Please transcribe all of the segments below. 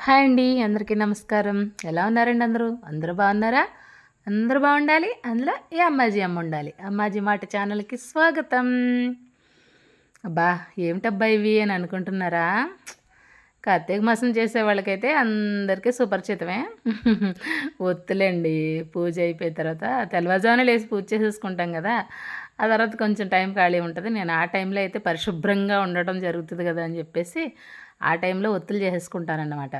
Hi అండి, అందరికీ నమస్కారం. ఎలా ఉన్నారండి అందరూ? అందరూ బాగున్నారా? అందరూ బాగుండాలి. అందులో ఈ అమ్మాజీ అమ్మ ఉండాలి. అమ్మాజీ మాట ఛానల్‌కి స్వాగతం. అబ్బా! ఏమిటబ్బా ఇవి అని అనుకుంటున్నారా? కార్తీక మాసం చేసే వాళ్ళకైతే అందరికీ సుపరిచితమే. ఒత్తులండి. పూజ అయిపోయిన తర్వాత తెల్లవారుజామున లేసి పూజ చేసేసుకుంటాం కదా! ఆ తర్వాత కొంచెం టైం ఖాళీ ఉంటుంది. నేను ఆ టైంలో అయితే పరిశుభ్రంగా ఉండటం జరుగుతుంది కదా అని చెప్పేసి ఆ టైంలో ఒత్తులు చేసేసుకుంటానన్నమాట.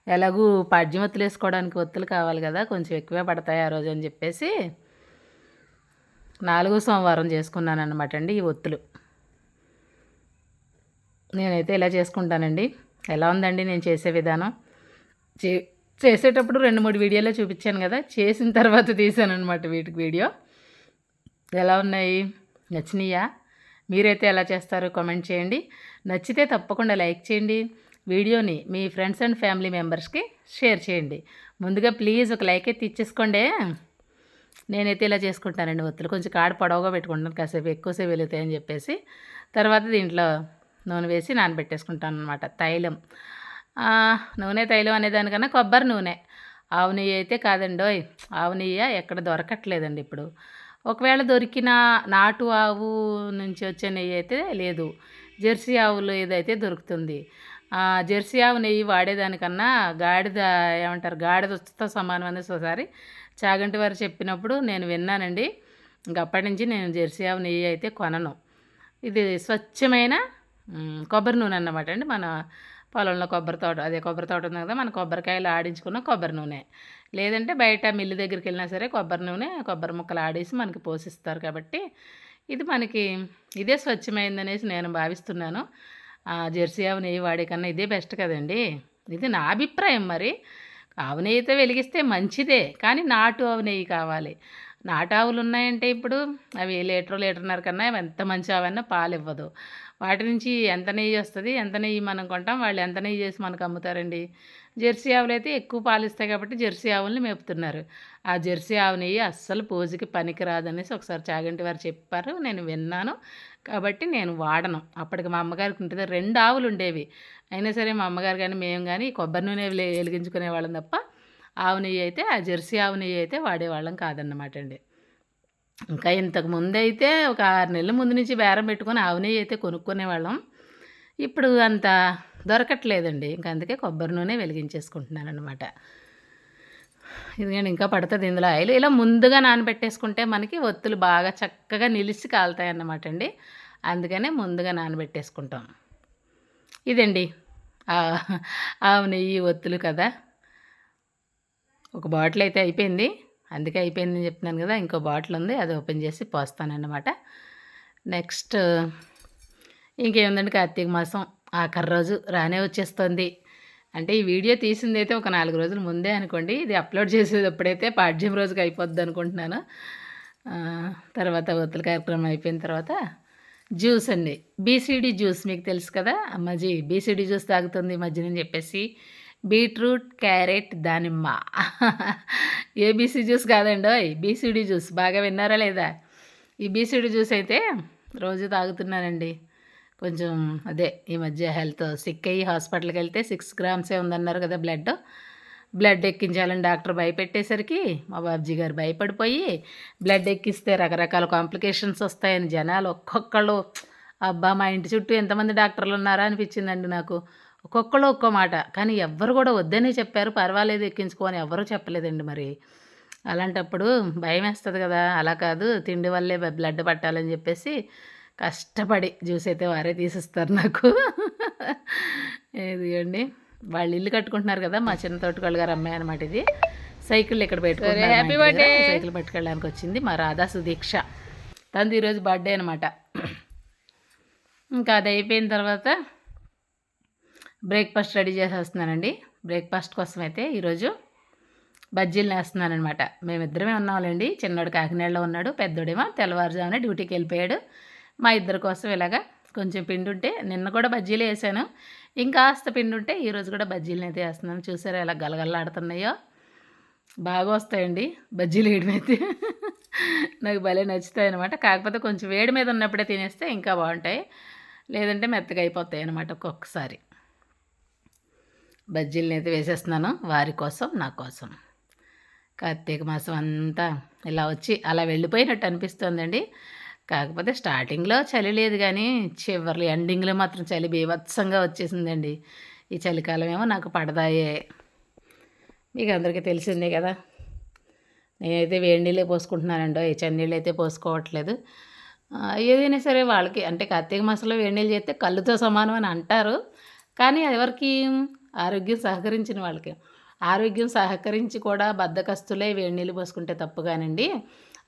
ఎలాగూ పాడ్యం ఒత్తులు వేసుకోవడానికి ఒత్తులు కావాలి కదా! కొంచెం ఎక్కువే పడతాయి ఆ రోజు అని చెప్పేసి 4 సోమవారం చేసుకున్నానన్నమాట అండి ఈ ఒత్తులు. నేనైతే ఇలా చేసుకుంటానండి. ఎలా ఉందండి నేను చేసే విధానం? చే చేసేటప్పుడు 2, 3 వీడియోలో చూపించాను కదా! చేసిన తర్వాత తీశాననమాట వీటికి వీడియో. ఎలా ఉన్నాయి? నచ్చినాయా? మీరైతే ఎలా చేస్తారో కామెంట్ చేయండి. నచ్చితే తప్పకుండా లైక్ చేయండి. వీడియోని మీ ఫ్రెండ్స్ అండ్ ఫ్యామిలీ మెంబర్స్కి షేర్ చేయండి. ముందుగా ప్లీజ్ ఒక లైక్ అయితే ఇచ్చేసుకోండి. నేనైతే ఇలా చేసుకుంటానండి ఒత్తులు. కొంచెం కాడ పొడవుగా పెట్టుకుంటాను కాసేపు ఎక్కువసేపు వెలుగుతాయని చెప్పేసి. తర్వాత దీంట్లో నూనె వేసి నానబెట్టేసుకుంటాను అనమాట. తైలం నూనె తైలం అనేదానికన్నా కొబ్బరి నూనె. ఆవు నెయ్యి అయితే కాదండోయ్. ఆవు నెయ్యి ఎక్కడ దొరకట్లేదండి ఇప్పుడు. ఒకవేళ దొరికిన నాటు ఆవు నుంచి వచ్చే నెయ్యి అయితే లేదు. జెర్సీ ఆవులు ఏదైతే దొరుకుతుంది. జెర్సీ ఆవు నెయ్యి వాడేదానికన్నా గాడిద ఏమంటారు గాడిదతో సమానం అనేసి ఒకసారి చాగంటి వారు చెప్పినప్పుడు నేను విన్నానండి. ఇంక అప్పటి నుంచి నేను జెర్సీ ఆవు నెయ్యి అయితే కొనను. ఇది స్వచ్ఛమైన కొబ్బరి నూనె అన్నమాట అండి. మన పొలంలో కొబ్బరి తోట కొబ్బరి తోట ఉంది కదా! మన కొబ్బరికాయలు ఆడించుకున్న కొబ్బరి నూనె. లేదంటే బయట మిల్లు దగ్గరికి వెళ్ళినా సరే కొబ్బరి నూనె, కొబ్బరి ముక్కలు ఆడేసి మనకి పోసిస్తారు కాబట్టి ఇది మనకి ఇదే స్వచ్ఛమైందనేసి నేను భావిస్తున్నాను. జెర్సీ ఆవు నెయ్యి వాడే కన్నా ఇదే బెస్ట్ కదండీ! ఇది నా అభిప్రాయం మరి. ఆవు నెయ్యితో వెలిగిస్తే మంచిదే. కానీ నాటు ఆవు నెయ్యి కావాలి. నాటు ఆవులు ఉన్నాయంటే ఇప్పుడు అవి లీటరున్నర కన్నా ఎంత మంచి ఆవన్నా పాలివ్వదు. వాటి నుంచి ఎంత నెయ్యి వస్తుంది, ఎంత నెయ్యి మనం కొంటాం, వాళ్ళు ఎంత నెయ్యి చేసి మనకు అమ్ముతారండి. జెర్సీ ఆవులైతే ఎక్కువ పాలిస్తాయి కాబట్టి జెర్సీ ఆవుల్ని మేపుతున్నారు. ఆ జెర్సీ ఆవు నెయ్యి అస్సలు పూజకి పనికిరాదనేసి ఒకసారి చాగంటి వారు చెప్పారు. నేను విన్నాను. కాబట్టి నేను వాడను. అప్పటికి మా అమ్మగారికి ఉంటుంది 2 ఆవులు ఉండేవి. అయినా సరే మా అమ్మగారు కానీ మేము కానీ కొబ్బరి నూనె వెలిగించుకునేవాళ్ళం తప్ప ఆవు నెయ్యి అయితే ఆ జెర్సీ ఆవు నెయ్యి అయితే వాడేవాళ్ళం కాదన్నమాట అండి. ఇంకా ఇంతకు ముందైతే ఒక 6 నెలల ముందు నుంచి బేరం పెట్టుకొని ఆవు నెయ్యి అయితే కొనుక్కునేవాళ్ళం. ఇప్పుడు అంత దొరకట్లేదండి. ఇంక అందుకే కొబ్బరి నూనె వెలిగించేసుకుంటున్నాననమాట. ఇదిగోండి ఇంకా పడుతుంది ఇందులో ఆయిల్. ఇలా ముందుగా నానబెట్టేసుకుంటే మనకి ఒత్తులు బాగా చక్కగా నిలిచి కాలుతాయన్నమాట అండి. అందుకనే ముందుగా నానబెట్టేసుకుంటాం. ఇదండి ఆవు నెయ్యి ఒత్తులు కదా! ఒక బాటిల్ అయితే అయిపోయింది. అందుకే అయిపోయిందని చెప్తున్నాను కదా! ఇంకో బాటిల్ ఉంది. అది ఓపెన్ చేసి పోస్తానన్నమాట. నెక్స్ట్ ఇంకేముందండి, కార్తీక మాసం ఆఖరి రోజు రానే వచ్చేస్తుంది. అంటే ఈ వీడియో తీసిందైతే ఒక 4 రోజుల ముందే అనుకోండి. ఇది అప్లోడ్ చేసేటప్పుడైతే పాడ్యం రోజుకి అయిపోద్ది అనుకుంటున్నాను. తర్వాత ఒత్తుల కార్యక్రమం అయిపోయిన తర్వాత జ్యూస్ అండి. బీసీడీ జ్యూస్ మీకు తెలుసు కదా! అమ్మాజీ బీసీడీ జ్యూస్ తాగుతుంది ఈ మధ్యనని చెప్పేసి బీట్రూట్, క్యారెట్, దానిమ్మ. ఏబీసీ జ్యూస్ కాదండోయ్. బీసీడీ జ్యూస్ బాగా విన్నారా లేదా? ఈ బీసీడీ జ్యూస్ అయితే రోజు తాగుతున్నానండి. కొంచెం ఈ మధ్య హెల్త్ సిక్ అయ్యి హాస్పిటల్కి వెళ్తే 6 గ్రామ్సే ఉందన్నారు కదా బ్లడ్ ఎక్కించాలని డాక్టర్ భయపెట్టేసరికి మా బాబుజీ గారు భయపడిపోయి బ్లడ్ ఎక్కిస్తే రకరకాల కాంప్లికేషన్స్ వస్తాయని జనాలు ఒక్కొక్కళ్ళు అబ్బా మా ఇంటి చుట్టూ ఎంతమంది డాక్టర్లు ఉన్నారా అనిపించిందండి నాకు. ఒక్కొక్కళ్ళు ఒక్కో మాట. కానీ ఎవ్వరు కూడా వద్దనే చెప్పారు. పర్వాలేదు ఎక్కించుకో అని ఎవ్వరూ చెప్పలేదండి మరి. అలాంటప్పుడు భయమేస్తుంది కదా! అలా కాదు తిండి వల్లే బ్లడ్ పట్టాలని చెప్పేసి కష్టపడి జ్యూస్ అయితే వారే తీసిస్తారు నాకు. ఇదిగోండి వాళ్ళు ఇల్లు కట్టుకుంటున్నారు కదా! మా చిన్న తోటకోళ్ళ గారు అమ్మాయి అనమాట ఇది. సైకిళ్ళు ఇక్కడ పెట్టుకుంటున్నారు. Happy birthday. సైకిల్ పట్టుకెళ్ళడానికి వచ్చింది మా రాధా సుదీక్ష. తనది ఈరోజు బర్త్డే అనమాట. ఇంకా అది అయిపోయిన తర్వాత బ్రేక్ఫాస్ట్ రెడీ చేసేస్తున్నానండి. బ్రేక్ఫాస్ట్ కోసం అయితే ఈరోజు బజ్జీలు వేస్తున్నానమాట. మేమిద్దరమే ఉన్నామండి. చిన్నోడు కాకినాడలో ఉన్నాడు, పెద్దోడేమో తెల్లవారుజామున డ్యూటీకి వెళ్ళిపోయాడు. మా ఇద్దరి కోసం ఇలాగా కొంచెం పిండి ఉంటే నిన్న కూడా బజ్జీలు వేసాను. ఇంకాస్త పిండి ఉంటే ఈరోజు కూడా బజ్జీలను అయితే వేస్తున్నాను. చూసారా ఎలా గలగలలాడుతున్నాయో. బాగా వస్తాయండి బజ్జీలు వేయడం అయితే. నాకు భలే నచ్చుతాయి అనమాట. కాకపోతే కొంచెం వేడి మీద ఉన్నప్పుడే తినేస్తే ఇంకా బాగుంటాయి. లేదంటే మెత్తగా అయిపోతాయి అనమాట ఒక్కొక్కసారి. బజ్జీలని అయితే వేసేస్తున్నాను వారి కోసం నా కోసం. కార్తీక మాసం అంతా ఇలా వచ్చి అలా వెళ్ళిపోయినట్టు అనిపిస్తుందండి. కాకపోతే స్టార్టింగ్లో చలి లేదు కానీ చివర్లు ఎండింగ్లో మాత్రం చలి బీభత్సంగా వచ్చేసిందండి. ఈ చలికాలం ఏమో నాకు పడదాయే. మీకు అందరికీ తెలిసిందే కదా. నేనైతే వేడి నీళ్ళే పోసుకుంటున్నానండో ఈ చన్నీళ్ళు అయితే పోసుకోవట్లేదు. ఏదైనా సరే వాళ్ళకి అంటే కార్తీక మాసంలో వేడి నీళ్ళు చేస్తే కళ్ళుతో సమానం అని అంటారు. కానీ ఎవరికి ఆరోగ్యం సహకరించిన వాళ్ళకి. ఆరోగ్యం సహకరించి కూడా బద్ధకస్తులే వేడి నీళ్ళు పోసుకుంటే తప్పు కానండి.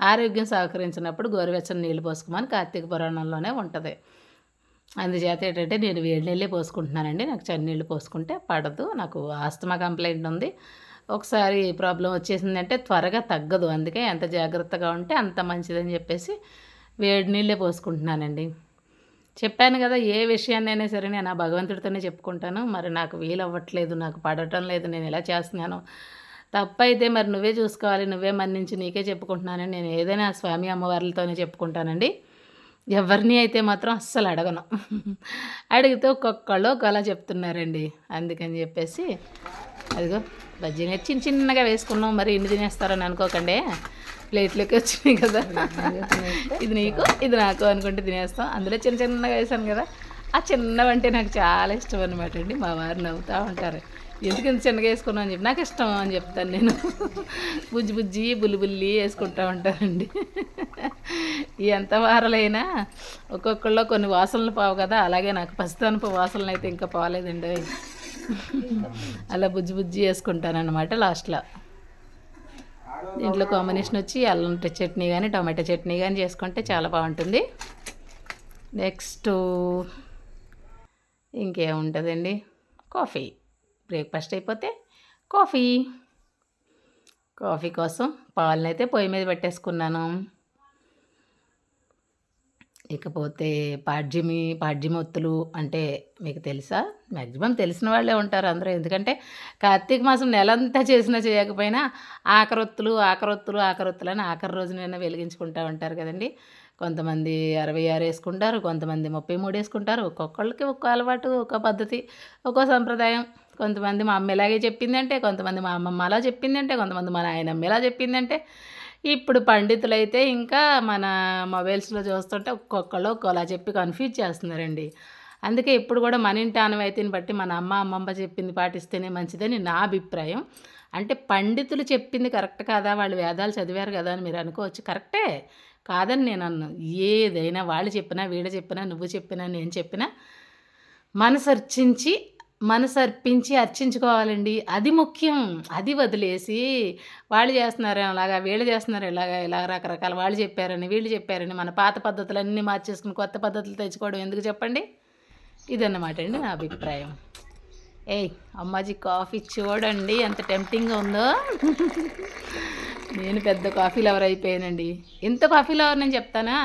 ఆరోగ్యం సహకరించినప్పుడు గోరువెచ్చని నీళ్ళు పోసుకోమని కార్తీక పురాణంలోనే ఉంటుంది. అందుచేత ఏంటంటే నేను వేడి నీళ్ళే పోసుకుంటున్నానండి. నాకు చన్నీళ్ళు పోసుకుంటే పడదు. నాకు ఆస్తమా కంప్లైంట్ ఉంది. ఒకసారి ప్రాబ్లం వచ్చేసిందంటే త్వరగా తగ్గదు. అందుకే ఎంత జాగ్రత్తగా ఉంటే అంత మంచిదని చెప్పేసి వేడి నీళ్ళే పోసుకుంటున్నానండి. చెప్పాను కదా, ఏ విషయాన్నైనా సరే నేను ఆ భగవంతుడితోనే చెప్పుకుంటాను. మరి నాకు వీలవ్వట్లేదు, నాకు పడటం లేదు, నేను ఇలా చేస్తున్నాను, తప్పైతే మరి నువ్వే చూసుకోవాలి, నువ్వే మన్నించి నీకే చెప్పుకుంటున్నానని నేను ఏదైనా స్వామి అమ్మవార్లతోనే చెప్పుకుంటానండి. ఎవరిని అయితే మాత్రం అస్సలు అడగను. అడిగితే ఒక్కొక్కళ్ళు ఒకలా చెప్తున్నారండి. అందుకని చెప్పేసి అదిగో బజ్జీని చిన్న చిన్నగా వేసుకున్నాం. మరి ఇన్ని తినేస్తారని అనుకోకండి. ప్లేట్లోకి వచ్చినాయి కదా, ఇది నీకు ఇది నాకు అనుకుంటే తినేస్తాం. అందులో చిన్న చిన్నగా వేసాను కదా, ఆ చిన్నవంటే నాకు చాలా ఇష్టం అనమాట అండి. మా వారు నవ్వుతూ ఉంటారు, ఎందుకు ఇంత చిన్నగా వేసుకున్నాను అని చెప్పి. నాకు ఇష్టం అని చెప్తాను నేను. బుజ్జి బుజ్జి బుల్లి బుల్లి వేసుకుంటూ ఉంటానండి. ఎంత వారలైనా ఒక్కొక్కళ్ళు కొన్ని వాసనలు పోవు కదా, అలాగే నాకు పసితనపు వాసనలు అయితే ఇంకా పోలేదండి. అలా బుజ్జి బుజ్జి వేసుకుంటానన్నమాట లాస్ట్లో. దీంట్లో కాంబినేషన్ వచ్చి అల్లం చట్నీ కానీ టమాటో చట్నీ కానీ చేసుకుంటే చాలా బాగుంటుంది. నెక్స్ట్ ఇంకేముంటుందండి, కాఫీ. బ్రేక్ఫాస్ట్ అయిపోతే కాఫీ కోసం పాలనైతే పొయ్యి మీద పెట్టేసుకున్నాను. ఇకపోతే పాడ్యమొత్తులు అంటే మీకు తెలుసా? మ్యాక్సిమం తెలిసిన వాళ్ళే ఉంటారు అందరూ. ఎందుకంటే కార్తీక మాసం నెలంతా చేసినా చేయకపోయినా ఆకరొత్తులు అని ఆఖరి రోజునైనా వెలిగించుకుంటూ ఉంటారు కదండి. కొంతమంది 66 వేసుకుంటారు, కొంతమంది 33 వేసుకుంటారు. ఒక్కొక్కళ్ళకి ఒక్కో అలవాటు, ఒక పద్ధతి, ఒక్కో సంప్రదాయం. కొంతమంది మా అమ్మ ఇలాగే చెప్పిందంటే, కొంతమంది మా అమ్మమ్మ అలా చెప్పిందంటే, కొంతమంది మా నాయనమ్మ ఇలా చెప్పిందంటే. ఇప్పుడు పండితులైతే ఇంకా మన మొబైల్స్లో చూస్తుంటే ఒక్కొక్కళ్ళు ఒక్కోలా చెప్పి కన్ఫ్యూజ్ చేస్తున్నారండి. అందుకే ఇప్పుడు కూడా మన ఇంటి ఆనవాయితీని బట్టి మన అమ్మమ్మ చెప్పింది పాటిస్తేనే మంచిదని నా అభిప్రాయం. అంటే పండితులు చెప్పింది కరెక్ట్ కాదా, వాళ్ళు వేదాలు చదివారు కదా అని మీరు అనుకోవచ్చు. కరెక్టే, కాదని నేను అన్నాను. ఏదైనా వాళ్ళు చెప్పినా, వీళ్ళు చెప్పినా, నువ్వు చెప్పినా, నేను చెప్పినా మనసర్పించి అర్చించుకోవాలండి. అది ముఖ్యం. అది వదిలేసి వాళ్ళు చేస్తున్నారు అలాగా, వీళ్ళు చేస్తున్నారు ఇలాగా, ఇలా రకరకాల వాళ్ళు చెప్పారని, వీళ్ళు చెప్పారని మన పాత పద్ధతులన్నీ మార్చేసుకుని కొత్త పద్ధతులు తెచ్చుకోవడం ఎందుకు చెప్పండి? ఇదన్నమాట అండి నా అభిప్రాయం. అమ్మాజీ కాఫీ చూడండి ఎంత టెంప్టింగ్గా ఉందో. నేను పెద్ద కాఫీ లవర్ అయిపోయానండి. ఇంత కాఫీ లవర్ నేను చెప్తానా,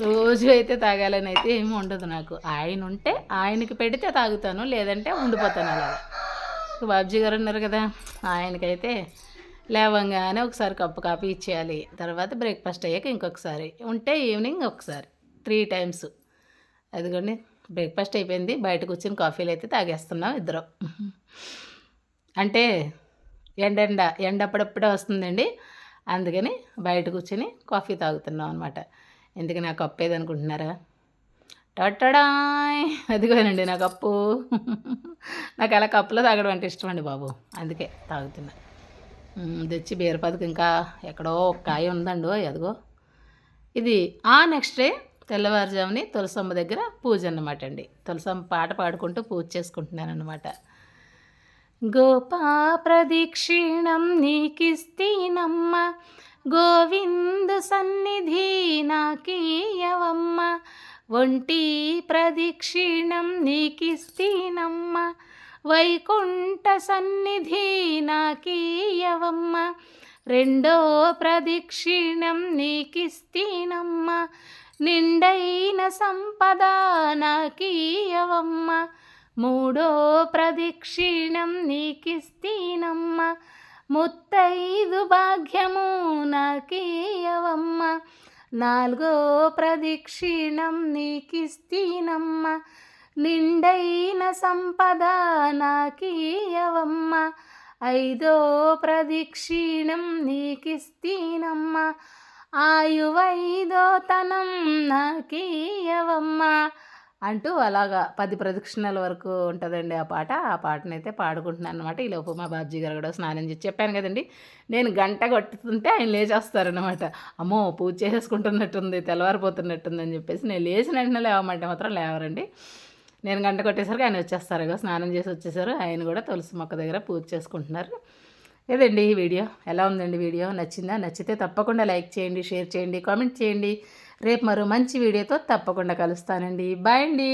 రోజు అయితే తాగాలని అయితే ఏమి ఉండదు నాకు. ఆయన ఉంటే ఆయనకి పెడితే తాగుతాను, లేదంటే ఉండిపోతాను అలాగా. బాబ్జీ గారు ఉన్నారు కదా, ఆయనకైతే లేవంగానే ఒకసారి కప్పు కాఫీ ఇచ్చేయాలి. తర్వాత బ్రేక్ఫాస్ట్ అయ్యాక ఇంకొకసారి, ఉంటే ఈవినింగ్ ఒకసారి, 3 టైమ్స్. అదిగోండి బ్రేక్ఫాస్ట్ అయిపోయింది, బయట కూర్చొని కాఫీలు అయితే తాగేస్తున్నాం ఇద్దరం. అంటే ఎండ అప్పుడప్పుడే వస్తుందండి, అందుకని బయట కూర్చొని కాఫీ తాగుతున్నాం అనమాట. ఎందుకు నా కప్పు ఏదనుకుంటున్నారా? టట్టడాయ్, అదిగోనండి నా కప్పు. నాకు అలా కప్పులో తాగడం అంటే ఇష్టం అండి బాబు, అందుకే తాగుతున్నా. ఇది వచ్చి బీరపదకు ఇంకా ఎక్కడో ఒక కాయ ఉందండి, అదిగో ఇది. నెక్స్ట్ డే తెల్లవారుజాముని తులసమ్మ దగ్గర పూజ అన్నమాట అండి. తులసమ్మ పాట పాడుకుంటూ పూజ చేసుకుంటున్నాను అనమాట. గోపా ప్రదక్షిణం నీకిస్తీనమ్మ, గోవిందు సన్నిధి నాకీయవమ్మ, ఒంటి ప్రదక్షిణం నీకిస్తీనమ్మ, వైకుంఠ సన్నిధి నాకీయవమ్మ, రెండో ప్రదక్షిణం నీకిస్తీనమ్మ, నిండైన సంపద నాకీయవమ్మ, మూడో ప్రదక్షిణం నీకిస్తీనమ్మ, ముత్తైదు భాగ్యము నాకీయవమ్మ, నాలుగో ప్రదక్షిణం నీకిస్తీనమ్మ, నిండైన సంపద నాకీయవమ్మ, ఐదో ప్రదక్షిణం నీకిస్తీనమ్మ, ఆయువైదోతనం నాకీయవమ్మ అంటూ అలాగా 10 ప్రదక్షిణల వరకు ఉంటుందండి ఆ పాట. ఆ పాటనైతే పాడుకుంటున్నాను అనమాట. ఈలోపు మా బాబ్జీ గారు కూడా స్నానం చేసి చెప్పాను కదండి, నేను గంట కొట్టుతుంటే ఆయన లేచేస్తారనమాట. అమ్మో పూజ చేసేసుకుంటున్నట్టుంది, తెల్లవారిపోతున్నట్టుంది అని చెప్పేసి నేను లేచిన వెంటనే లేవమంటే మాత్రం లేవరండి. నేను గంట కొట్టేసరికి ఆయన వచ్చేస్తారు. ఇక స్నానం చేసి వచ్చేసారు. ఆయన కూడా తులసి మొక్క దగ్గర పూజ చేసుకుంటున్నారు. ఇదండి ఈ వీడియో. ఎలా ఉందండి వీడియో? నచ్చిందా? నచ్చితే తప్పకుండా లైక్ చేయండి, షేర్ చేయండి, కామెంట్ చేయండి. రేపు మరో మంచి వీడియోతో తప్పకుండా కలుస్తానండి. బాయ్ అండి.